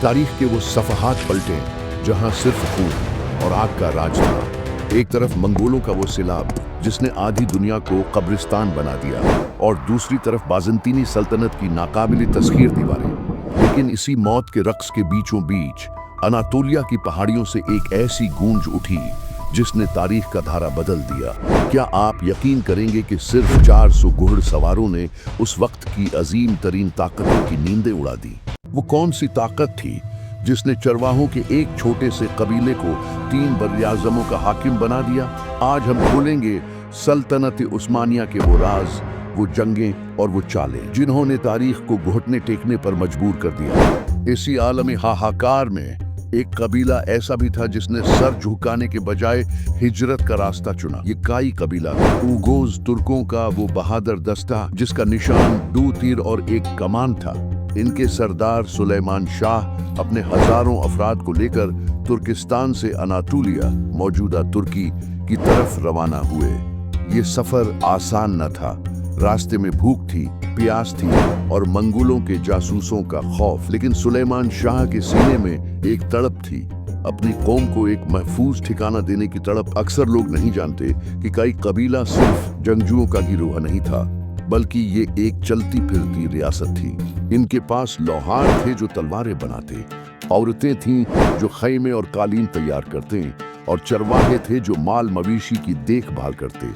तारीख के वो सफहात पलटे जहां सिर्फ खून और आग का राज था। एक तरफ मंगोलों का वो सिलाब जिसने आधी दुनिया को कब्रिस्तान बना दिया, और दूसरी तरफ बाज़ंतीनी सल्तनत की नाकाबिले तस्खीर दीवारें। लेकिन इसी मौत के रक्स के बीचों बीच अनातोलिया की पहाड़ियों से एक ऐसी गूंज उठी जिसने तारीख का धारा बदल दिया। क्या आप यकीन करेंगे कि सिर्फ 400 घुड़सवारों ने उस वक्त की अजीम तरीन ताकतों की नींदें उड़ा दी? वो कौन सी ताकत थी जिसने चरवाहों के एक छोटे से कबीले को 3 बरयाज़मों का हाकिम बना दिया? आज हम खोलेंगे सल्तनत उस्मानिया के वो राज, वो जंगें और वो चालें जिन्होंने तारीख को घुटने टेकने पर मजबूर कर दिया। इसी आलमी हाहाकार में एक कबीला ऐसा भी था जिसने सर झुकाने के बजाय हिजरत का रास्ता चुना। ये काई कबीला था, उगोज तुर्कों का वो बहादुर दस्ता जिसका निशान 2 तीर और 1 कमान था। इनके सरदार सुलेमान शाह अपने हजारों अफराद को लेकर तुर्किस्तान से अनातोलिया, मौजूदा तुर्की की तरफ रवाना हुए। ये सफर आसान न था। रास्ते में भूख थी, प्यास थी और मंगोलों के जासूसों का खौफ। लेकिन सुलेमान शाह के सीने में एक तड़प थी, अपनी कौम को एक महफूज ठिकाना देने की तड़प। अक्सर लोग नहीं जानते कि काई कबीला सिर्फ जंगजुओं का गिरोह नहीं था, बल्कि ये एक चलती फिरती रियासत थी। इनके पास लोहार थे जो तलवारें बनाते, औरतें थीं जो खैमे और कालीन तैयार करते, और चरवाहे थे जो माल मवेशी की देखभाल करते।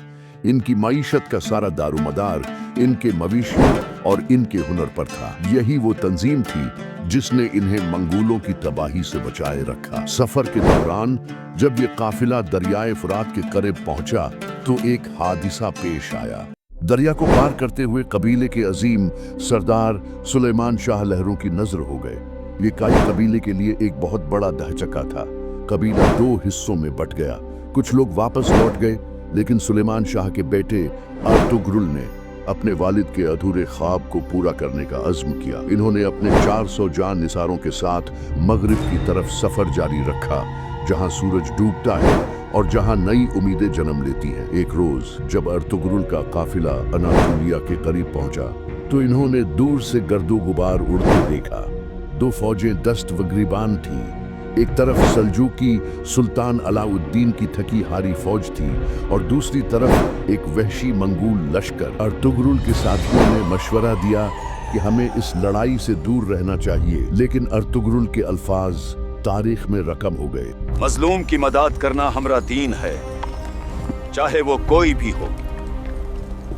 इनकी मईशत का सारा दारोमदार इनके मवेशियों और इनके हुनर पर था। यही वो तंजीम थी जिसने इन्हें मंगोलों की तबाही से बचाए रखा। सफर के दौरान जब ये काफिला दरियाए फुरात के करीब पहुंचा तो एक हादिसा पेश आया। दरिया को पार करते हुए कबीले के अजीम सरदार सुलेमान शाह लहरों की नजर हो गए। ये काई कबीले के लिए एक बहुत बड़ा दहचका था। कबीला 2 हिस्सों में बट गया। कुछ लोग वापस लौट गए, लेकिन सुलेमान शाह के बेटे अर्तुगरुल ने अपने वालिद के अधूरे ख्वाब को पूरा करने का अज़्म किया। इन्होंने अपने 400 जान निसारों के साथ मगरिब की तरफ सफर जारी रखा, जहां सूरज डूबता है और जहां नई उम्मीदें जन्म लेती हैं। एक रोज जब अर्तुगरुल का काफिला अनातोलिया के करीब पहुंचा तो इन्होंने दूर से गर्दो गुबार उड़ते देखा। 2 फौजें दस्त व गिरबान थीं। एक तरफ सल्जूकी सुल्तान अलाउद्दीन की थकी हारी फौज थी और दूसरी तरफ एक वहशी मंगोल लश्कर। अर्तुगरुल के साथियों ने मशवरा दिया कि हमें इस लड़ाई से दूर रहना चाहिए, लेकिन अर्तुगरुल के अल्फाज तारीख में रकम हो गए। मजलूम की मदद करना हमरा दीन है, चाहे वो कोई भी हो।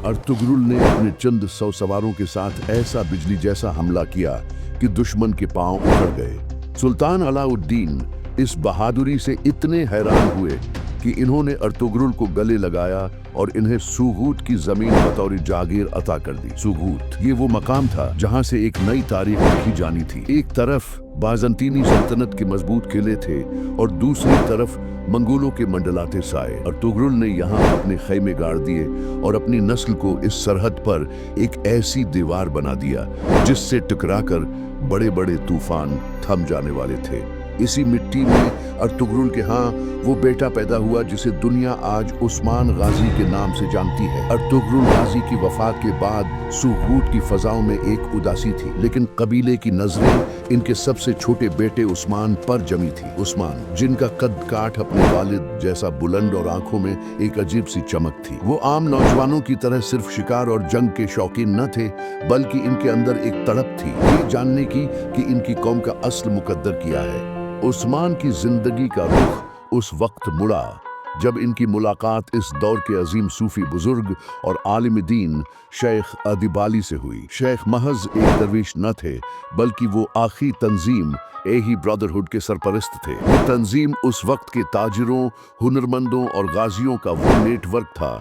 अर्तुगरुल ने अपने चंद 100 सवारों के साथ ऐसा बिजली जैसा हमला किया कि दुश्मन के पांव उखड़ गए। सुल्तान अलाउद्दीन इस बहादुरी से इतने हैरान हुए कि इन्होंने अर्तुगरुल को गले लगाया और इन्हें सुगूत की जमीन बतौर जागीर अता कर दी। सुगूत ये वो मकाम था जहां से एक नई तारीख लिखी जानी थी। एक तरफ बाज़ंतीनी सल्तनत के मजबूत किले थे और दूसरी तरफ मंगोलों के मंडलाते साए। अर्तुगरुल ने यहाँ अपने खैमे गाड़ दिए और अपनी नस्ल को इस सरहद पर एक ऐसी दीवार बना दिया जिससे टकराकर बड़े बड़े तूफान थम जाने वाले थे। इसी मिट्टी में अर्तुगरुल के यहाँ वो बेटा पैदा हुआ जिसे दुनिया आज उस्मान गाजी के नाम से जानती है। अर्तुगरुल गाजी की वफात के बाद सुगूत की फजाओं में एक उदासी थी, लेकिन कबीले की नजरें इनके सबसे छोटे बेटे उस्मान पर जमी थी। उस्मान, जिनका कद काठ अपने वालिद जैसा बुलंद और आंखों में एक अजीब सी चमक थी। वो आम नौजवानों की तरह सिर्फ शिकार और जंग के शौकीन न थे, बल्कि इनके अंदर एक तड़प थी ये जानने की कि इनकी कौम का असल मुकद्दर क्या है। उस्मान की जिंदगी का रुख उस वक्त मुड़ा जब इनकी मुलाकात इस दौर के अजीम सूफी बुजुर्ग और आलिम दीन शेख अदिबाली से हुई। शेख महज एक दरवेश न थे, बल्कि वो आखिरी तंजीम एही ब्रदरहुड के सरपरस्त थे। ये तंजीम उस वक्त के ताजिरों, हुनरमंदों और गाजियों का वो नेटवर्क था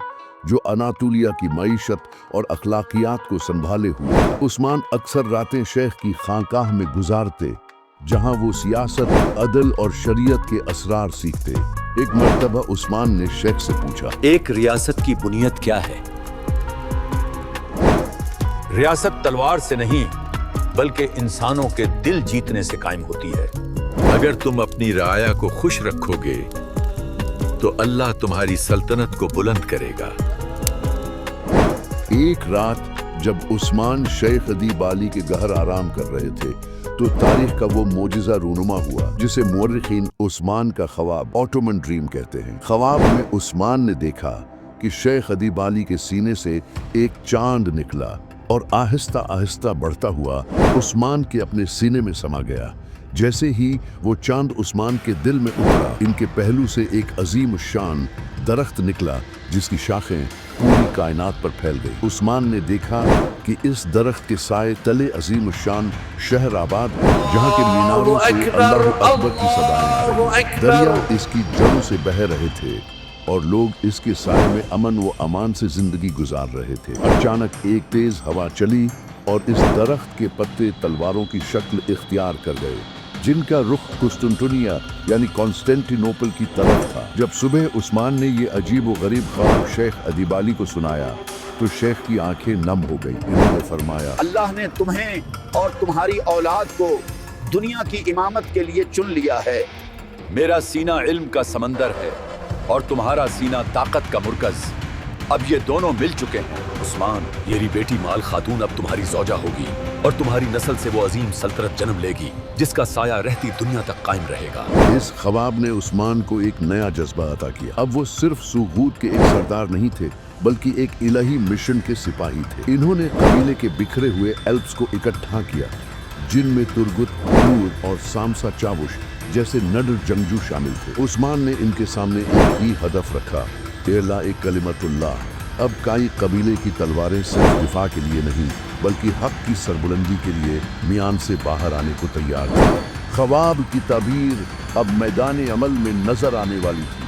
जो अनातोलिया की मईशत और अखलाकियात को संभाले हुए था। उस्मान अक्सर रातें शेख की खानकाह में गुजारते, जहां वो सियासत, अदल और शरीयत के असरार सीखते। एक मर्तबा उस्मान ने शेख से पूछा, एक रियासत की बुनियत क्या है? रियासत तलवार से नहीं, बल्कि इंसानों के दिल जीतने से कायम होती है। अगर तुम अपनी राया को खुश रखोगे तो अल्लाह तुम्हारी सल्तनत को बुलंद करेगा। एक रात जब उस्मान शेख अदिबाली के घर आराम कर रहे थे तो तारीख का वो मोजिज़ा रूनुमा हुआ जिसे मुअर्रिखीन उस्मान का ख्वाब, ऑटोमन ड्रीम कहते हैं। ख्वाब में उस्मान ने देखा कि शेख अदीब आली के सीने से एक चांद निकला और आहिस्ता आहिस्ता बढ़ता हुआ उस्मान के अपने सीने में समा गया। जैसे ही वो चांद उस्मान के दिल में उतरा, इनके पहलू से एक अजीम शान दरख्त निकला जिसकी शाखें पूरी कायनात पर फैल गई। उस्मान ने देखा कि इस दरख्त के साए तले अजीम शान शहर आबाद है, जहाँ के मीनारों से अल्लाहु अकबर की सदाएं आ रही। दरिया इसकी जड़ों से बह रहे थे और लोग इसके साए में अमन व अमान से जिंदगी गुजार रहे थे। अचानक एक तेज हवा चली और इस दरख्त के पत्ते तलवारों की शक्ल इख्तियार कर गए, जिनका रुख कुस्तुनतुनिया यानी कॉन्स्टेंटिनोपल की तरफ था। जब सुबह उस्मान ने ये अजीब व गरीब ख्वाब शेख अदीब आली को सुनाया तो शेख की आंखें नम हो गई। इन्होंने फरमाया, अल्लाह ने तुम्हें और तुम्हारी औलाद को दुनिया की इमामत के लिए चुन लिया है। मेरा सीना इल्म का समंदर है और तुम्हारा सीना ताकत का मुरकज। अब ये दोनों मिल चुके हैं। उस्मान, मेरी बेटी माल खातून अब तुम्हारी ज़ौजा होगी और तुम्हारी नस्ल से वो अजीम सल्तनत जन्म लेगी जिसका साया रहती दुनिया तक कायम रहेगा। इस ख्वाब ने उस्मान को एक नया जज्बा अता किया। अब वो सिर्फ सुगूत के एक सरदार नहीं थे, बल्कि एक इलाही मिशन के सिपाही थे। इन्होंने कबीले के बिखरे हुए एल्प्स को इकट्ठा किया, जिनमें तुर्गुत, हुनूर और सामसा चावुश जैसे नडर जंगजू शामिल थे। उस्मान ने इनके सामने एक ही हदफ रखा, इला कलिमतुल्लाह। अब काई कबीले की तलवारें सिर्फ दिफा के लिए नहीं, बल्कि हक की सरबुलंदी के लिए मियान से बाहर आने को तैयार थी। ख्वाब की ताबीर अब मैदान अमल में नजर आने वाली थी।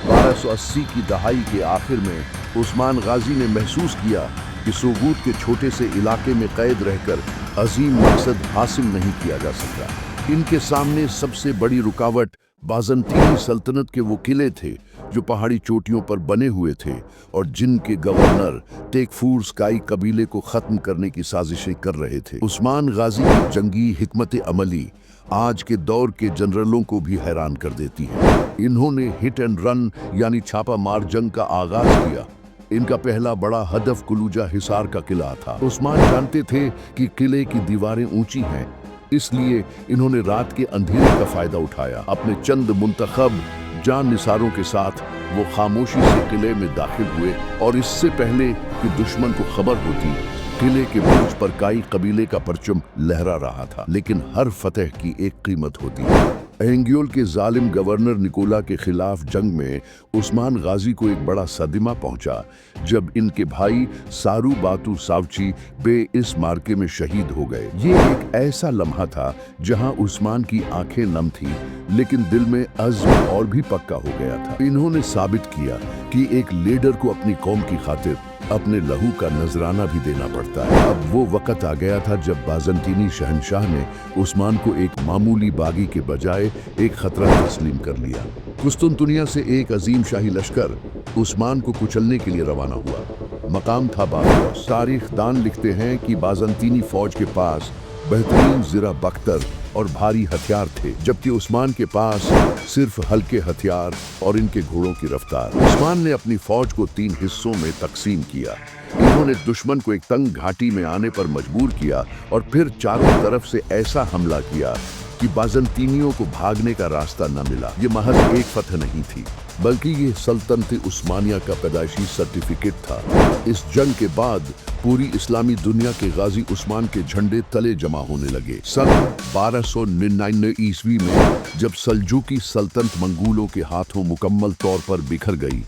1280 की दहाई के आखिर में उस्मान गाजी ने महसूस किया कि सुगूत के छोटे से इलाके में कैद रहकर अजीम मकसद हासिल नहीं किया जा सकता। इनके सामने सबसे बड़ी रुकावट बाज़ंतीनी सल्तनत के वो किले थे जो पहाड़ी चोटियों पर बने हुए थे और जिनके गवर्नर टेकफूर स्काई कबीले को खत्म करने की साजिशें कर रहे थे। उस्मान गाजी की जंगी हिकमत अमली आज के दौर के जनरलों को भी हैरान कर देती है। इन्होंने हिट एंड रन यानी छापा मार जंग का आगाज किया। इनका पहला बड़ा हदफ कुलूजा हिसार का किला था। उस्मान जानते थे कि किले की दीवारें ऊंची हैं, इसलिए इन्होंने रात के अंधेरे का फायदा उठाया। अपने चंद मुंतखब जान निसारों के साथ वो खामोशी से किले में दाखिल हुए और इससे पहले कि दुश्मन को खबर होती, किले के बुर्ज पर काई कबीले का परचम लहरा रहा था। लेकिन हर फतह की एक कीमत होती है। एंग्योल के जालिम गवर्नर निकोला के खिलाफ जंग में उस्मान गाजी को एक बड़ा सदमा पहुंचा जब इनके भाई सारू बातू सावची बे इस मार्के में शहीद हो गए। ये एक ऐसा लम्हा था जहां उस्मान की आंखें नम थी, लेकिन दिल में अज़्म और भी पक्का हो गया था। इन्होंने साबित किया कि एक लीडर को अपनी कौम की खातिर अपने लहू का नजराना भी देना पड़ता है। अब वो वक्त आ गया था जब बाज़ंतीनी शहनशाह ने उस्मान को एक मामूली बागी के बजाय एक खतरा तस्लीम कर लिया। कुस्तुनतुनिया से एक अजीम शाही लश्कर उस्मान को कुचलने के लिए रवाना हुआ। मकाम था बागोस। तारीख दान लिखते हैं कि बाज़ंतीनी फौज के पास बेहतरीन ज़रा बख्तर और भारी हथियार थे, जबकि उस्मान के पास सिर्फ हल्के हथियार और इनके घोड़ों की रफ्तार। उस्मान ने अपनी फौज को 3 हिस्सों में तकसीम किया। इन्होंने दुश्मन को एक तंग घाटी में आने पर मजबूर किया और फिर चारों तरफ से ऐसा हमला किया कि बाज़ंतीनियों को भागने का रास्ता न मिला। ये महज एक फतह नहीं थी, बल्कि ये सल्तनत उस्मानिया का पैदाइशी सर्टिफिकेट था। इस जंग के बाद पूरी इस्लामी दुनिया के गाजी उस्मान के झंडे तले जमा होने लगे। सन 1299 ईस्वी में जब सल्जूकी सल्तनत मंगोलों के हाथों मुकम्मल तौर पर बिखर गई,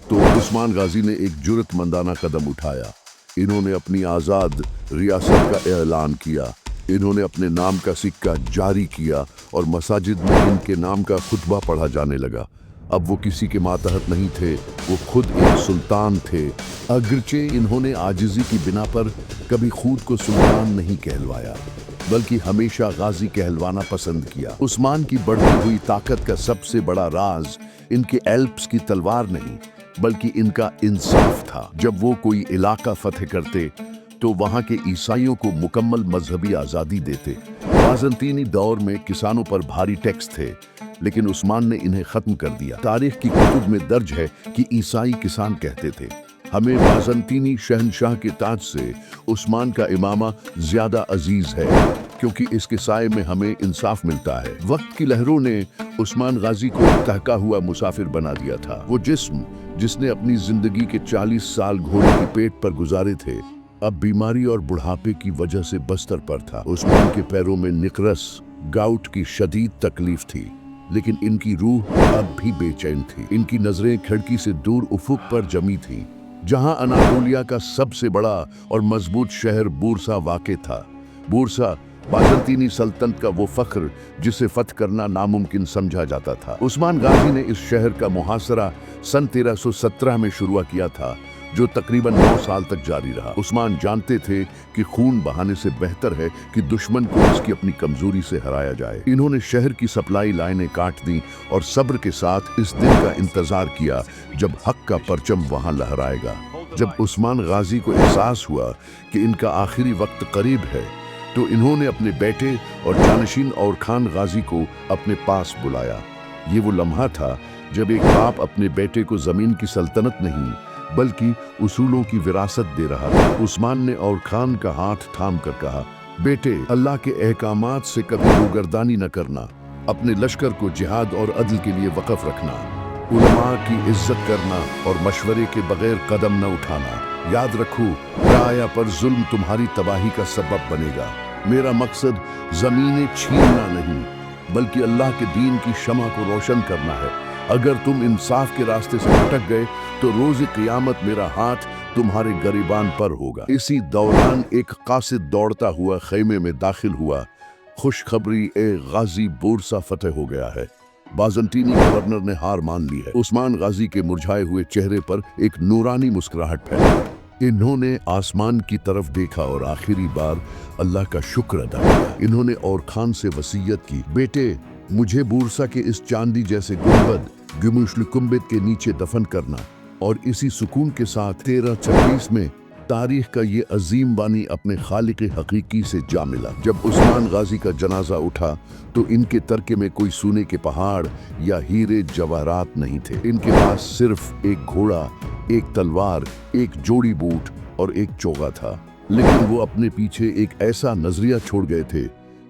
तो उस्मान गाजी ने एक जुर्रतमंदाना कदम उठाया। इन्होंने अपनी आज़ाद रियासत का ऐलान किया। इन्होंने अपने नाम का सिक्का जारी किया और मसाजिद में इनके नाम का खुतबा पढ़ा जाने लगा। अब वो किसी के मातहत नहीं थे, वो खुद एक सुल्तान थे। अगरचे इन्होंने आजिज़ी की बिना पर कभी खुद को सुल्तान नहीं कहलवाया, बल्कि हमेशा गाजी कहलवाना पसंद किया। उस्मान की बढ़ती हुई ताकत का सबसे बड़ा राज इनके एल्प्स की तलवार नहीं, बल्कि इनका इंसाफ था। जब वो कोई इलाका फतह करते तो वहाँ के ईसाइयों को मुकम्मल मजहबी आज़ादी देते। बाज़ंतीनी दौर में किसानों पर भारी टैक्स थे, लेकिन उस्मान ने इन्हें ख़त्म कर दिया। तारीख की कुतुब में दर्ज है कि ईसाई किसान कहते थे, हमें बाज़ंतीनी शहनशाह के ताज से उस्मान का इमामा ज़्यादा अजीज़ है, क्योंकि इसके साए में हमें इंसाफ मिलता है। वक्त की लहरों ने उस्मान गाजी को एक टहका हुआ मुसाफिर बना दिया था। वो जिस्म जिसने अपनी जिंदगी के 40 साल घोड़े के पेट पर गुजारे थे, अब बीमारी और बुढ़ापे की वजह से बस्तर पर था। उस्मान के पैरों में निकरस गाउट की शदीद तकलीफ थी, लेकिन इनकी रूह अब भी बेचैन थी। इनकी नजरें खिड़की से दूर उफुक पर जमी थीं, जहां अनातोलिया का सबसे बड़ा और मजबूत शहर बूरसा वाक़ था। बूरसा बाज़ंतीनी सल्तनत का वो फख्र जिसे फतह करना नामुमकिन समझा जाता था। उस्मान गाजी ने इस शहर का मुहासरा सन 1317 में शुरू किया था, जो तकरीबन 9 साल तक जारी रहा। उस्मान जानते थे कि खून बहाने से बेहतर है कि दुश्मन को इसकी अपनी कमजोरी से हराया जाए। इन्होंने शहर की सप्लाई लाइनें काट दी और सब्र के साथ इस दिन का इंतजार किया जब हक का परचम वहां लहराएगा। जब उस्मान गाजी को एहसास हुआ कि इनका आखिरी वक्त करीब है, तो इन्होंने अपने बेटे और जानशीन और खान गाजी को अपने पास बुलाया। ये वो लम्हा था जब एक बाप अपने बेटे को जमीन की सल्तनत नहीं बल्कि उसूलों की विरासत दे रहा था। उस्मान ने और खान का हाथ थाम कर कहा, बेटे, अल्लाह के अहकामात से कभी रुगर्दानी न करना, अपने लश्कर को जिहाद और अदल के लिए वक़फ रखना, उलमा की इज्जत करना और मशवरे के बगैर कदम न उठाना। याद रखो, राया पर जुल्म तुम्हारी तबाही का सबब बनेगा। मेरा मकसद ज़मीनें छीनना नहीं, बल्कि अल्लाह के दीन की शमा को रोशन करना है। अगर तुम इंसाफ के रास्ते से भटक गए तो रोज़ क़यामत मेरा हाथ तुम्हारे गरिबान पर होगा। इसी दौरान एक कासिद दौड़ता हुआ खैमे में दाखिल हुआ। खुशखबरी, ए गाजी, बूरसा फतेह हो गया है। बाज़ंतीनी गवर्नर ने हार मान ली है। उस्मान गाजी के मुरझाए हुए चेहरे पर एक नूरानी मुस्कुराहट फैली। इन्होंने आसमान की तरफ देखा और आखिरी बार अल्लाह का शुक्र अदा किया। इन्होंने और खान से वसीयत की, बेटे, मुझे बूरसा के इस चांदी जैसे गुंबद गुमुशल कुंबद के नीचे दफन करना और इसी सुकून के साथ 1326 में तारीख का ये अजीम बानी अपने खालिक हकीकी से जा मिला। जब उस्मान गाजी का जनाजा उठा तो इनके तरके में कोई सोने के पहाड़ या हीरे जवाहरात नहीं थे। इनके पास सिर्फ एक घोड़ा, एक तलवार, एक जोड़ी बूट और एक चोगा था। लेकिन वो अपने पीछे एक ऐसा नजरिया छोड़ गए थे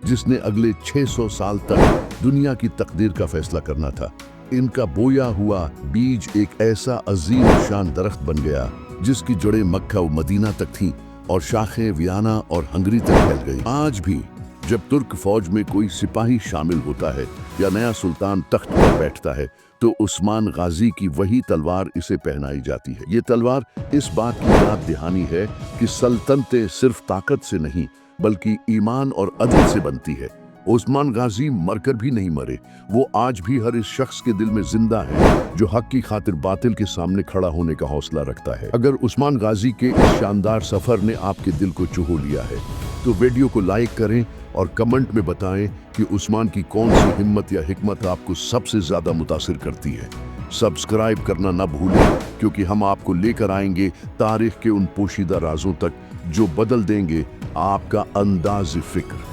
जिसने अगले 600 साल तक दुनिया की तकदीर का फैसला करना था। इनका बोया हुआ बीज एक ऐसा अजीम शान दरख्त बन गया जिसकी जड़ें मक्का व मदीना तक थीं और शाखें वियना और हंगरी तक फैल गई। आज भी जब तुर्क फौज में कोई सिपाही शामिल होता है या नया सुल्तान तख्त पर बैठता है, तो उस्मान गाजी की वही तलवार इसे पहनाई जाती है। ये तलवार इस बात की याद दहानी है कि सल्तनतें सिर्फ ताकत से नहीं बल्कि ईमान और अदल से बनती है। उस्मान गाजी मरकर भी नहीं मरे, वो आज भी हर इस शख्स के दिल में जिंदा है जो हक की खातिर बातिल के सामने खड़ा होने का हौसला रखता है। अगर उस्मान गाजी के इस शानदार सफर ने आपके दिल को चुहो लिया है तो वीडियो को लाइक करें और कमेंट में बताएं कि उस्मान की कौन सी हिम्मत या हिकमत आपको सबसे ज्यादा मुतासिर करती है। सब्सक्राइब करना ना भूलें, क्योंकि हम आपको लेकर आएंगे तारीख के उन पोशीदा राजों तक जो बदल देंगे आपका अंदाज़ फिक्र।